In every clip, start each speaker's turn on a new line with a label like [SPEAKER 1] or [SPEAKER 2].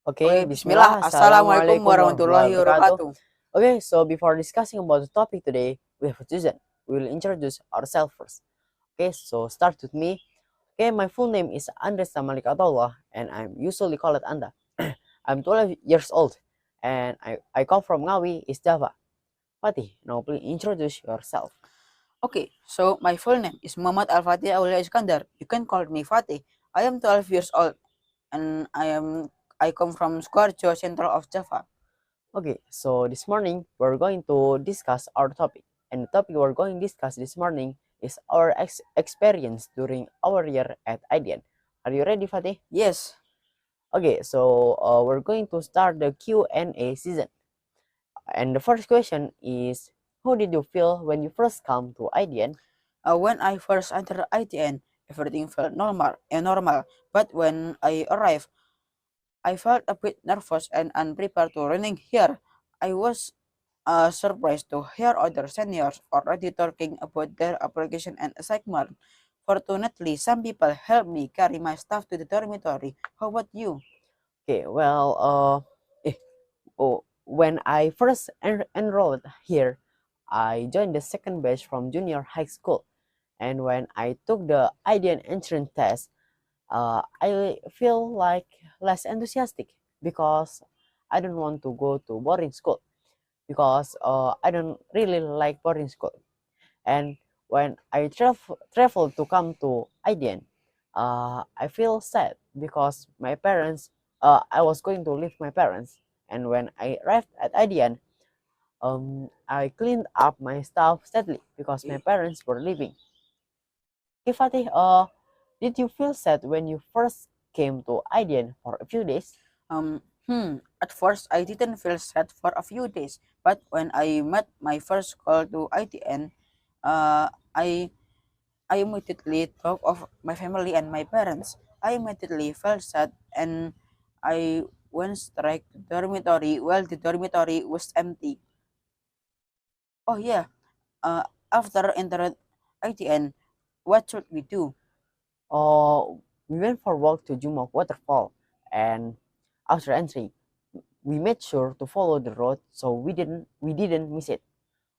[SPEAKER 1] Okay,
[SPEAKER 2] Bismillah.
[SPEAKER 1] Bismillah.
[SPEAKER 2] Assalamualaikum
[SPEAKER 1] Assalamualaikum
[SPEAKER 2] warahmatullahi
[SPEAKER 1] warahmatullahi wabarakatuh.
[SPEAKER 2] wabarakatuh.
[SPEAKER 1] Okay, so before discussing about the topic today, we have a chosen. We will introduce ourselves first. Okay, so start with me. Okay, my full name is Andres Malik Atullah, and I'm usually called Anta. I'm 12 years old, and I come from Ngawi, East Java. Fatih, now please introduce yourself.
[SPEAKER 2] Okay, so my full name is Muhammad Al-Fatih Aulia Iskandar. You can call me Fatih. I am 12 years old and I come from Squarjo, Central of Java.
[SPEAKER 1] Okay, so this morning we're going to discuss our topic, and the topic we're going to discuss this morning is our experience during our year at IDN. Are you ready, Fatih?
[SPEAKER 2] Yes.
[SPEAKER 1] Okay, so we're going to start the Q&A season, and the first question is, how did you feel when you first come to IDN?
[SPEAKER 2] When I first entered IDN, everything felt normal. But when I arrived, I felt a bit nervous and unprepared to running here. I was surprised to hear other seniors already talking about their application and assignment. Fortunately, some people helped me carry my stuff to the dormitory. How about you?
[SPEAKER 1] Okay, well, when I first enrolled here, I joined the second batch from junior high school. And when I took the IDN entrance test, I feel like less enthusiastic because I don't want to go to boarding school because I don't really like boarding school. And when I travel to come to IDN, I feel sad because my parents, I was going to leave my parents. And when I arrived at IDN, I cleaned up my stuff steadily because my parents were leaving. Okay, Fatih, did you feel sad when you first came to IDN for a few days?
[SPEAKER 2] At first, I didn't feel sad for a few days, but when I met my first call to ITN, uh, I I immediately thought of my family and my parents. I immediately felt sad and I went straight to dormitory while the dormitory was empty. Oh yeah, uh, after entering ITN, what should we do?
[SPEAKER 1] We went for a walk to Jumok waterfall, and after entering, we made sure to follow the road so we didn't miss it.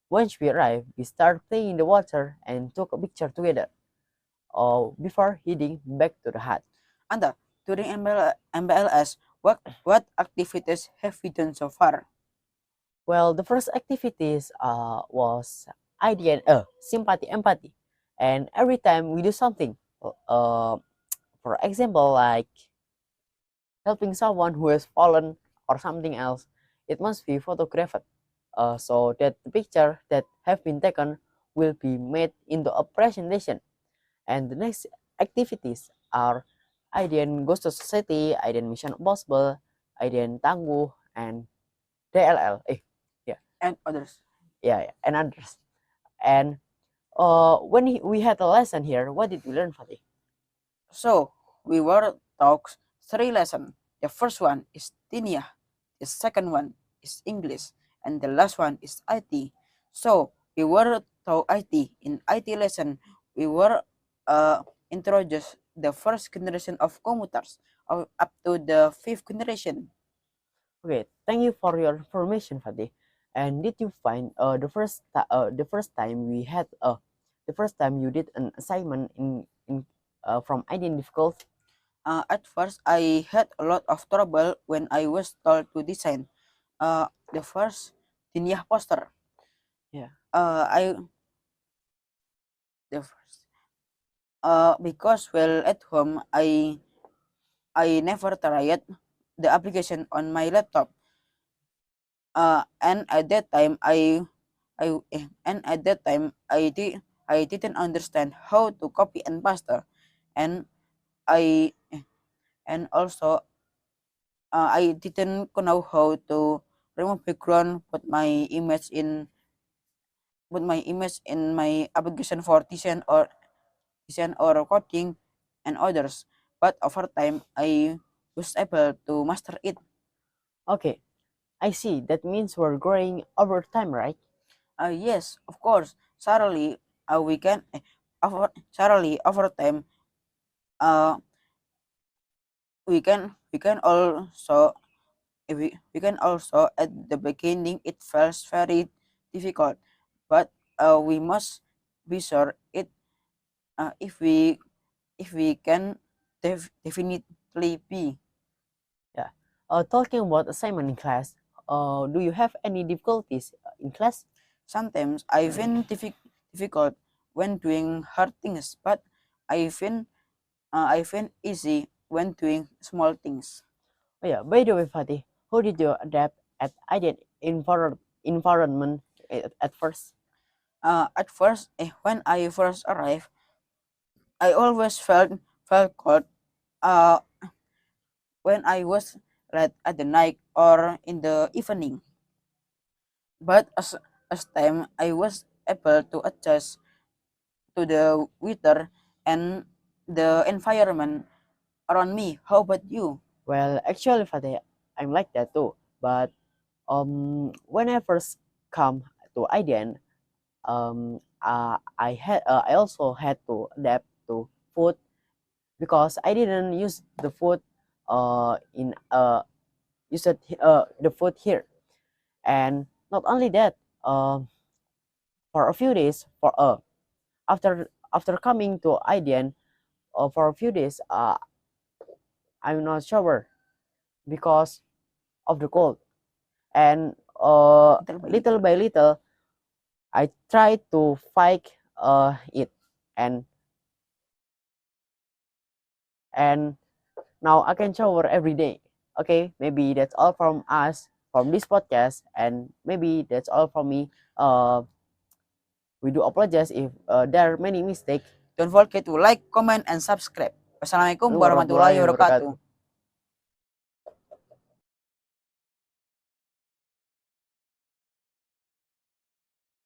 [SPEAKER 1] Once we arrived, we started playing in the water and took a picture together. Before heading back to the hut.
[SPEAKER 2] Anta, during MBLS, what activities have we done so far?
[SPEAKER 1] Well, the first activities was IDN, sympathy, empathy, and every time we do something, uh, for example, like helping someone who has fallen or something else, it must be photographed, so that the picture that have been taken will be made into a presentation. And the next activities are IDN Goes to Society, IDN Mission Impossible, IDN Tangguh, and DLL. Yeah,
[SPEAKER 2] And others.
[SPEAKER 1] yeah, and others. And when we had a lesson here, what did we learn, Fatih?
[SPEAKER 2] So we were taught three lessons. The first one is Dinia, the second one is English, and the last one is IT. So we were taught IT. In IT lesson, we were introduced the first generation of computers up to the fifth generation.
[SPEAKER 1] Okay, thank you for your information, Fatih. And did you find the first time we had the first time you did an assignment in from IDN difficult?
[SPEAKER 2] At first, I had a lot of trouble when I was told to design the first Dinia poster.
[SPEAKER 1] Yeah.
[SPEAKER 2] I the first because while at home I never tried the application on my laptop. And at that time and at that time I didn't understand how to copy and paste, and I and also I didn't know how to remove background, put my image in my application for design or coding and others. But over time, I was able to master it.
[SPEAKER 1] Okay, I see. That means we're growing over time, right?
[SPEAKER 2] Yes, of course. Certainly, we can. Certainly, over time, uh, we can also. we can also at the beginning it feels very difficult, but we must be sure it if we can definitely be.
[SPEAKER 1] Yeah. Talking about assignment in class, do you have any difficulties in class?
[SPEAKER 2] Sometimes I find difficult when doing hard things, but I find I find easy when doing small things.
[SPEAKER 1] Oh yeah, by the way, Fatih, how did you adapt at IDN environment at first?
[SPEAKER 2] At first, when I first arrived, I always felt cold. Uh, when I was late at the night or in the evening. But as time I was able to adjust to the weather and the environment around me. How about you?
[SPEAKER 1] Well, actually, Fatih, I'm like that too. But when I first come to IDN, I also had to adapt to food because I didn't use the food in use it, the food here. And not only that, for a few days, for after coming to IDN, for a few days, I'm not shower because of the cold. And
[SPEAKER 2] Little by
[SPEAKER 1] little
[SPEAKER 2] little.
[SPEAKER 1] by little, I try to fight it, and and now I can shower every day. Okay, maybe that's all from us from this podcast, and maybe that's all from me. We do apologize if there are many mistakes.
[SPEAKER 2] Don't forget to like, comment, and subscribe. Wassalamualaikum warahmatullahi
[SPEAKER 1] Warahmatullahi
[SPEAKER 2] wabarakatuh.
[SPEAKER 1] wabarakatuh.